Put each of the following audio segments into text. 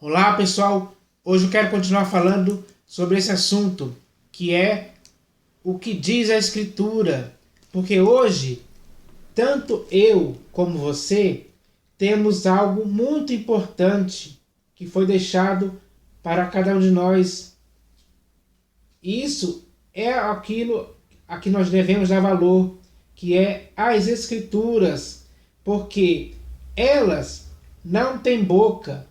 Olá pessoal, hoje eu quero continuar falando sobre esse assunto, que é o que diz a Escritura, porque hoje, tanto eu como você, temos algo muito importante que foi deixado para cada um de nós. Isso é aquilo a que nós devemos dar valor, que é as Escrituras, porque elas não têm boca,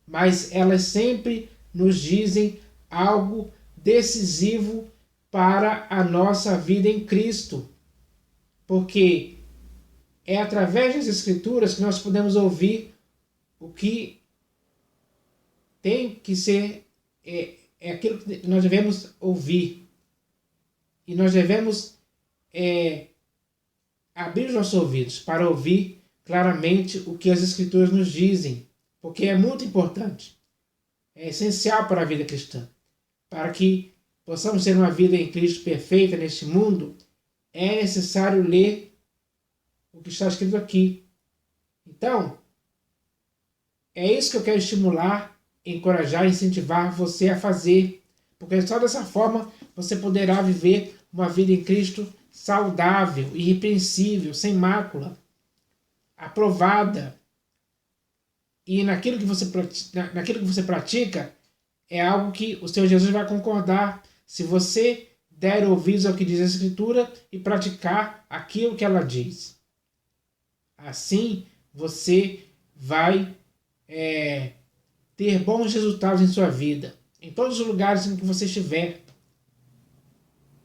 mas elas sempre nos dizem algo decisivo para a nossa vida em Cristo, porque é através das Escrituras que nós podemos ouvir o que tem que ser, é aquilo que nós devemos ouvir, e nós devemos abrir os nossos ouvidos para ouvir claramente o que as Escrituras nos dizem, porque é muito importante, é essencial para a vida cristã. Para que possamos ter uma vida em Cristo perfeita neste mundo, é necessário ler o que está escrito aqui. Então, é isso que eu quero estimular, encorajar, incentivar você a fazer, porque só dessa forma você poderá viver uma vida em Cristo saudável, irrepreensível, sem mácula, aprovada. E naquilo que você pratica, é algo que o Senhor Jesus vai concordar se você der ouvidos ao que diz a Escritura e praticar aquilo que ela diz. Assim, você vai ter bons resultados em sua vida. Em todos os lugares em que você estiver,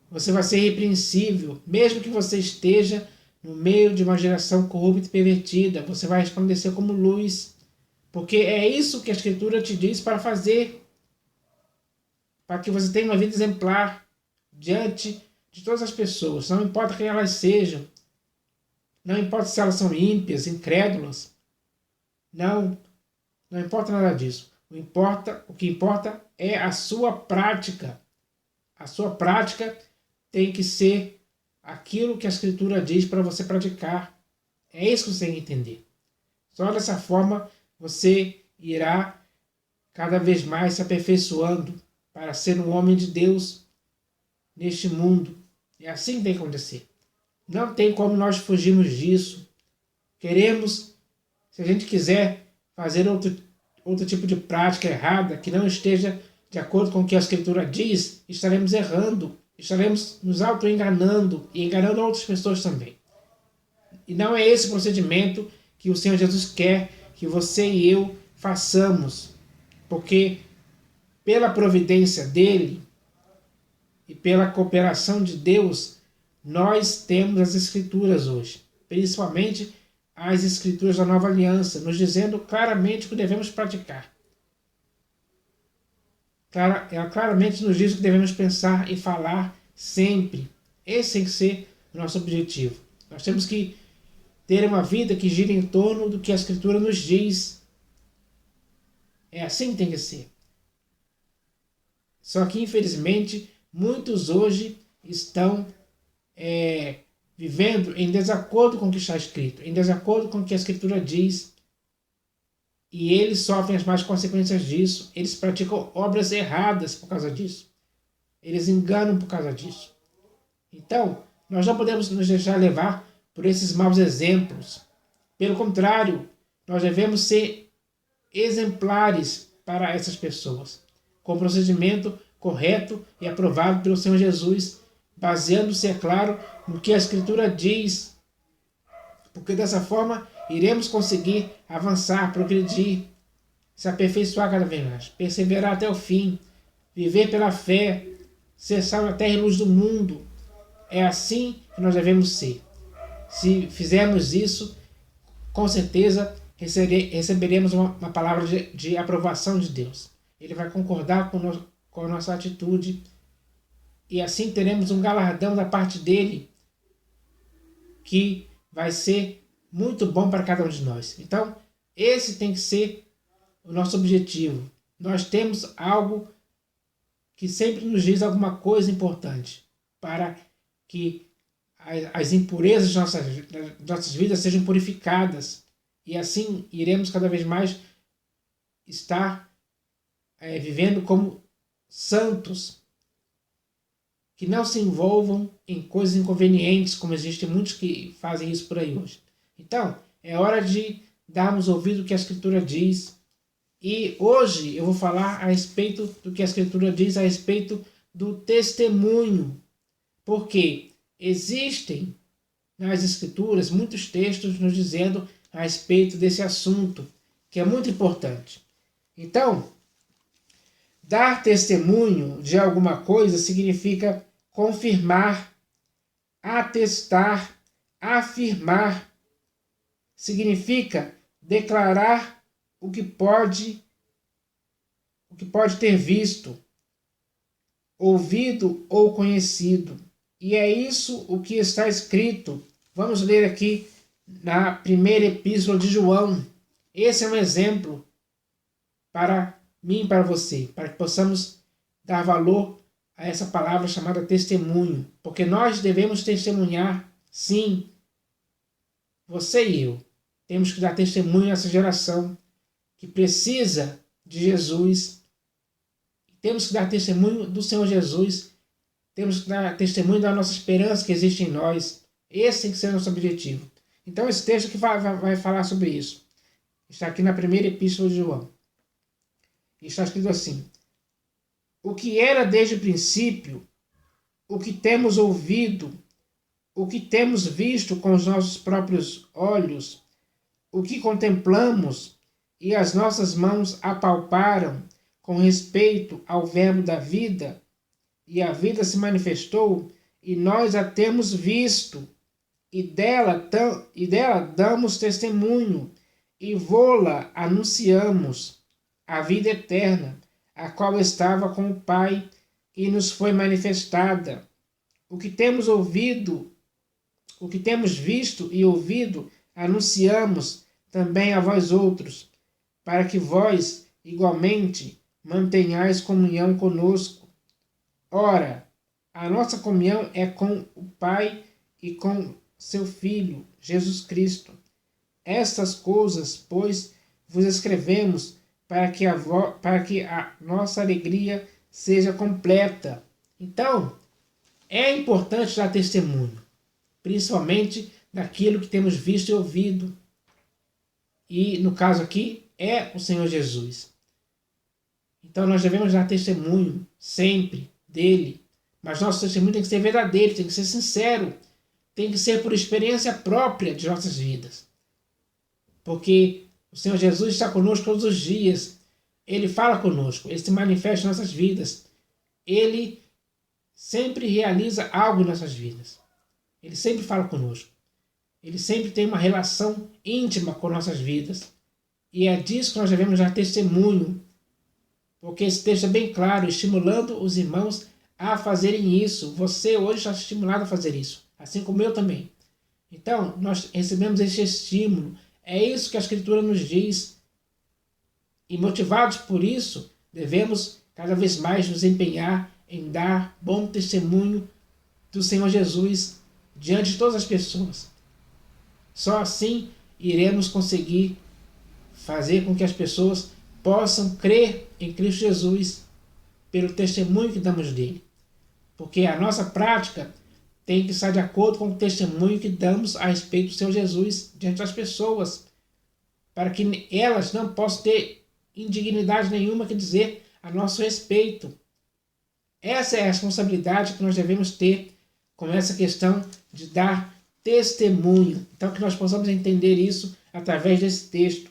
você vai ser irrepreensível, mesmo que você esteja no meio de uma geração corrupta e pervertida. Você vai resplandecer como luz, porque é isso que a Escritura te diz para fazer, para que você tenha uma vida exemplar diante de todas as pessoas, não importa quem elas sejam, não importa se elas são ímpias, incrédulas, não importa nada disso. O que importa é a sua prática. A sua prática tem que ser aquilo que a Escritura diz para você praticar. É isso que você tem que entender. Só dessa forma você irá cada vez mais se aperfeiçoando para ser um homem de Deus neste mundo. É assim que tem que acontecer. Não tem como nós fugirmos disso. Se a gente quiser fazer outro tipo de prática errada, que não esteja de acordo com o que a Escritura diz, estaremos errando, estaremos nos auto-enganando e enganando outras pessoas também. E não é esse procedimento que o Senhor Jesus quer que você e eu façamos, porque pela providência dele e pela cooperação de Deus, nós temos as Escrituras hoje, principalmente as Escrituras da Nova Aliança, nos dizendo claramente o que devemos praticar. Ela claramente nos diz o que devemos pensar e falar sempre. Esse tem que ser o nosso objetivo. Nós temos que ter uma vida que gira em torno do que a Escritura nos diz. É assim que tem que ser. Só que, infelizmente, muitos hoje estão vivendo em desacordo com o que está escrito, em desacordo com o que a Escritura diz, e eles sofrem as más consequências disso. Eles praticam obras erradas por causa disso. Eles enganam por causa disso. Então, nós não podemos nos deixar levar por esses maus exemplos. Pelo contrário, nós devemos ser exemplares para essas pessoas, com o procedimento correto e aprovado pelo Senhor Jesus, baseando-se, é claro, no que a Escritura diz, porque dessa forma iremos conseguir avançar, progredir, se aperfeiçoar cada vez mais, perseverar até o fim, viver pela fé, ser sal da terra e luz do mundo. É assim que nós devemos ser. Se fizermos isso, com certeza receberemos uma palavra de aprovação de Deus. Ele vai concordar com a nossa atitude, e assim teremos um galardão da parte dele que vai ser muito bom para cada um de nós. Então, esse tem que ser o nosso objetivo. Nós temos algo que sempre nos diz alguma coisa importante para que as impurezas de nossas vidas sejam purificadas, e assim iremos cada vez mais estar vivendo como santos, que não se envolvam em coisas inconvenientes, como existem muitos que fazem isso por aí hoje. Então, é hora de darmos ouvido ao que a Escritura diz. E hoje eu vou falar a respeito do que a Escritura diz a respeito do testemunho. Porque existem nas Escrituras muitos textos nos dizendo a respeito desse assunto, que é muito importante. Então, dar testemunho de alguma coisa significa confirmar, atestar, afirmar. Significa declarar o que pode ter visto, ouvido ou conhecido. E é isso o que está escrito. Vamos ler aqui na primeira epístola de João. Esse é um exemplo para mim e para você, para que possamos dar valor a essa palavra chamada testemunho. Porque nós devemos testemunhar, sim, você e eu. Temos que dar testemunho nessa geração que precisa de Jesus. Temos que dar testemunho do Senhor Jesus. Temos que dar testemunho da nossa esperança que existe em nós. Esse tem que ser o nosso objetivo. Então esse texto aqui vai falar sobre isso. Está aqui na primeira epístola de João. Está escrito assim: o que era desde o princípio, o que temos ouvido, o que temos visto com os nossos próprios olhos, o que contemplamos e as nossas mãos apalparam com respeito ao verbo da vida, e a vida se manifestou, e nós a temos visto, e dela damos testemunho, e vô-la anunciamos, a vida eterna, a qual estava com o Pai e nos foi manifestada. O que temos ouvido, o que temos visto e ouvido, anunciamos também a vós outros, para que vós, igualmente, mantenhais comunhão conosco. Ora, a nossa comunhão é com o Pai e com seu Filho, Jesus Cristo. Estas coisas, pois, vos escrevemos para que a nossa alegria seja completa. Então, é importante dar testemunho, principalmente daquilo que temos visto e ouvido. E, no caso aqui, é o Senhor Jesus. Então, nós devemos dar testemunho sempre dele. Mas nosso testemunho tem que ser verdadeiro, tem que ser sincero, tem que ser por experiência própria de nossas vidas. Porque o Senhor Jesus está conosco todos os dias. Ele fala conosco, ele se manifesta em nossas vidas. Ele sempre realiza algo em nossas vidas. Ele sempre fala conosco. Ele sempre tem uma relação íntima com nossas vidas. E é disso que nós devemos dar testemunho. Porque esse texto é bem claro, estimulando os irmãos a fazerem isso. Você hoje está estimulado a fazer isso, assim como eu também. Então, nós recebemos esse estímulo. É isso que a Escritura nos diz. E motivados por isso, devemos cada vez mais nos empenhar em dar bom testemunho do Senhor Jesus diante de todas as pessoas. Só assim iremos conseguir fazer com que as pessoas possam crer em Cristo Jesus pelo testemunho que damos dele. Porque a nossa prática tem que estar de acordo com o testemunho que damos a respeito do Senhor Jesus diante das pessoas, para que elas não possam ter indignidade nenhuma que dizer a nosso respeito. Essa é a responsabilidade que nós devemos ter com essa questão de dar testemunho. Então, que nós possamos entender isso através desse texto.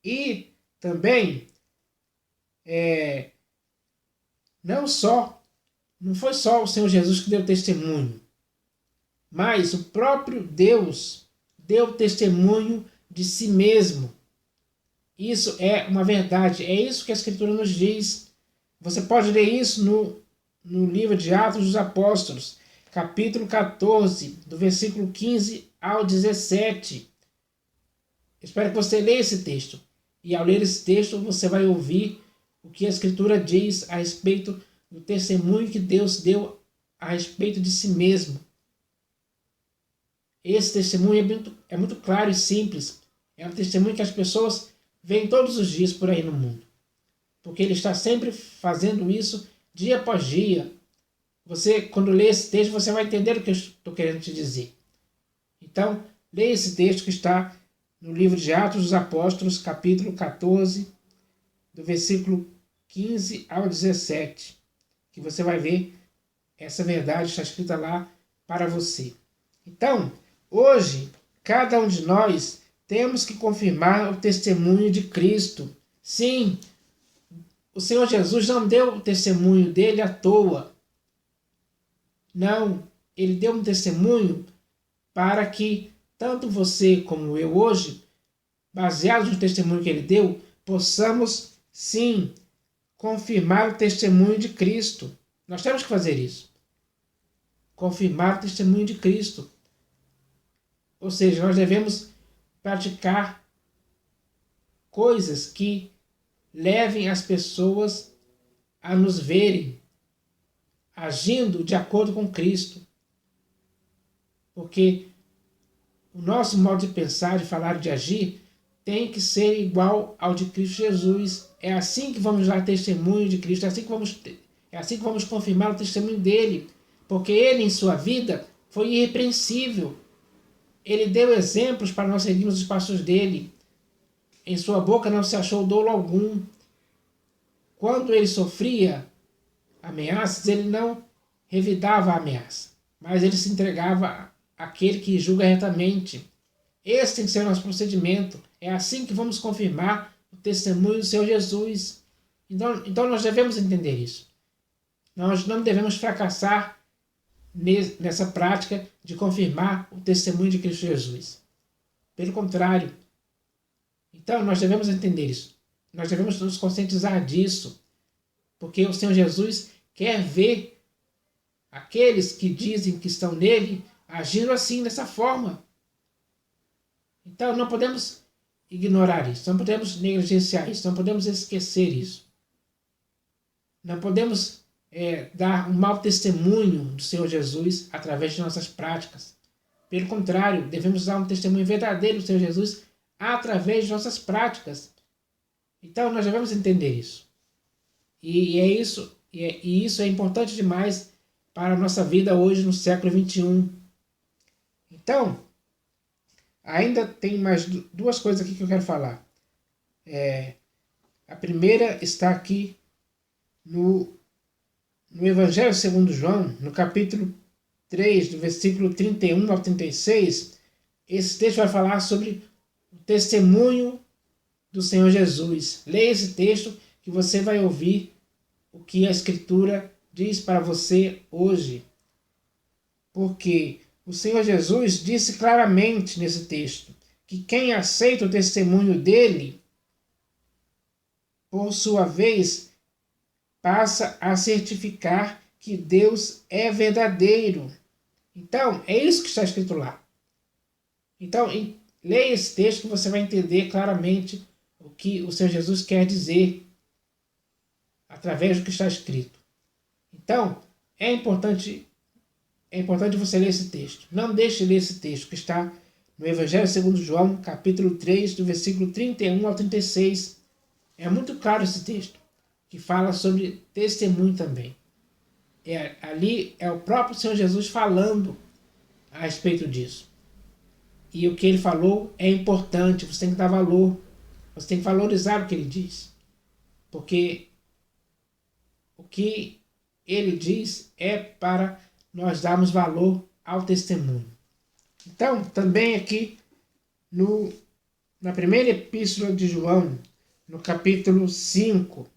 E também, não foi só o Senhor Jesus que deu testemunho, mas o próprio Deus deu testemunho de si mesmo. Isso é uma verdade, é isso que a Escritura nos diz. Você pode ler isso no livro de Atos dos Apóstolos, capítulo 14, do versículo 15 ao 17. Espero que você leia esse texto. E ao ler esse texto, você vai ouvir o que a Escritura diz a respeito do testemunho que Deus deu a respeito de si mesmo. Esse testemunho é muito claro e simples. É um testemunho que as pessoas veem todos os dias por aí no mundo. porque Ele está sempre fazendo isso dia após dia. Você, quando lê esse texto, você vai entender o que eu estou querendo te dizer. Então, leia esse texto que está no livro de Atos dos Apóstolos, capítulo 14, do versículo 15 ao 17, que você vai ver essa verdade está escrita lá para você. Então, hoje, cada um de nós temos que confirmar o testemunho de Cristo. Sim, o Senhor Jesus não deu o testemunho dele à toa. Não, ele deu um testemunho para que tanto você como eu hoje, baseados no testemunho que ele deu, possamos, sim, confirmar o testemunho de Cristo. Nós temos que fazer isso. Confirmar o testemunho de Cristo. Ou seja, nós devemos praticar coisas que levem as pessoas a nos verem agindo de acordo com Cristo. Porque o nosso modo de pensar, de falar, de agir, tem que ser igual ao de Cristo Jesus. É assim que vamos dar testemunho de Cristo, é assim que vamos confirmar o testemunho dele. Porque ele, em sua vida, foi irrepreensível. Ele deu exemplos para nós seguirmos os passos dele. Em sua boca não se achou dolo algum. Quando ele sofria ameaças, ele não revidava a ameaça, mas ele se entregava àquele que julga retamente. Esse tem que ser o nosso procedimento. É assim que vamos confirmar o testemunho do Senhor Jesus. Então nós devemos entender isso. Nós não devemos fracassar nessa prática de confirmar o testemunho de Cristo Jesus. Pelo contrário. Então nós devemos entender isso. Nós devemos nos conscientizar disso. Porque o Senhor Jesus quer ver aqueles que dizem que estão nele agindo assim, dessa forma. Então não podemos ignorar isso, não podemos negligenciar isso, não podemos esquecer isso. Não podemos dar um mau testemunho do Senhor Jesus através de nossas práticas. Pelo contrário, devemos dar um testemunho verdadeiro do Senhor Jesus através de nossas práticas. Então nós devemos entender isso. E isso é importante demais para a nossa vida hoje no século XXI. Então, ainda tem mais duas coisas aqui que eu quero falar. A primeira está aqui no Evangelho segundo João, no capítulo 3, do versículo 31 ao 36. Esse texto vai falar sobre o testemunho do Senhor Jesus. Leia esse texto que você vai ouvir o que a Escritura diz para você hoje. Porque o Senhor Jesus disse claramente nesse texto que quem aceita o testemunho dele, por sua vez, passa a certificar que Deus é verdadeiro. Então, é isso que está escrito lá. Então, leia esse texto que você vai entender claramente o que o Senhor Jesus quer dizer através do que está escrito. Então, é importante você ler esse texto. Não deixe de ler esse texto que está no Evangelho segundo João, capítulo 3, do versículo 31 ao 36. É muito claro esse texto, que fala sobre testemunho também. Ali é o próprio Senhor Jesus falando a respeito disso. E o que ele falou é importante, você tem que dar valor, você tem que valorizar o que ele diz. Porque o que ele diz é para nós darmos valor ao testemunho. Então, também aqui na primeira epístola de João, no capítulo 5,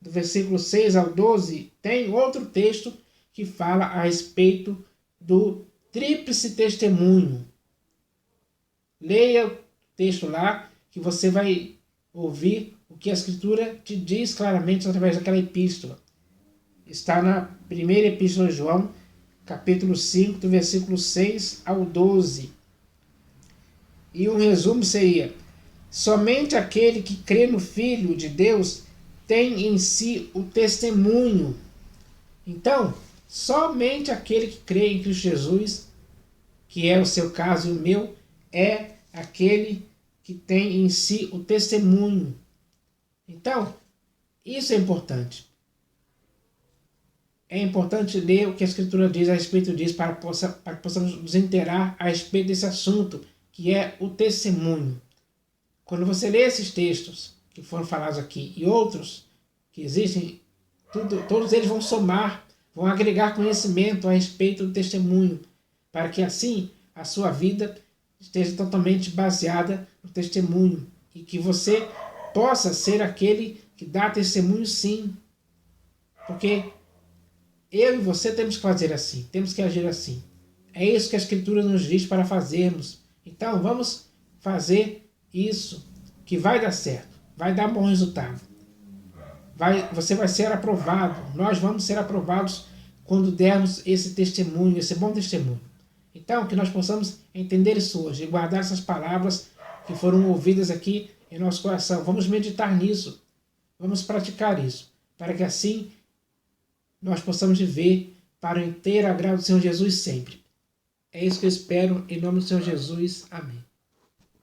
do versículo 6 ao 12, tem outro texto que fala a respeito do tríplice testemunho. Leia o texto lá que você vai ouvir o que a Escritura te diz claramente através daquela epístola. Está na primeira epístola de João, capítulo 5, do versículo 6 ao 12. E um resumo seria: somente aquele que crê no Filho de Deus tem em si o testemunho. Então, somente aquele que crê em Cristo Jesus, que é o seu caso e o meu, é aquele que tem em si o testemunho. Então, Isso é importante. É importante ler o que a Escritura diz a respeito disso para que possamos nos inteirar a respeito desse assunto, que é o testemunho. Quando você lê esses textos que foram falados aqui e outros que existem, todos eles vão somar, vão agregar conhecimento a respeito do testemunho, para que assim a sua vida esteja totalmente baseada no testemunho e que você possa ser aquele que dá testemunho, sim. Porque eu e você temos que fazer assim, temos que agir assim. É isso que a Escritura nos diz para fazermos. Então vamos fazer isso, que vai dar certo, vai dar bom resultado. Você vai ser aprovado, nós vamos ser aprovados quando dermos esse testemunho, esse bom testemunho. Então, que nós possamos entender isso hoje e guardar essas palavras que foram ouvidas aqui em nosso coração. Vamos meditar nisso, vamos praticar isso, para que assim nós possamos viver para o inteiro agrado do Senhor Jesus sempre. É isso que eu espero, em nome do Senhor Jesus. Amém.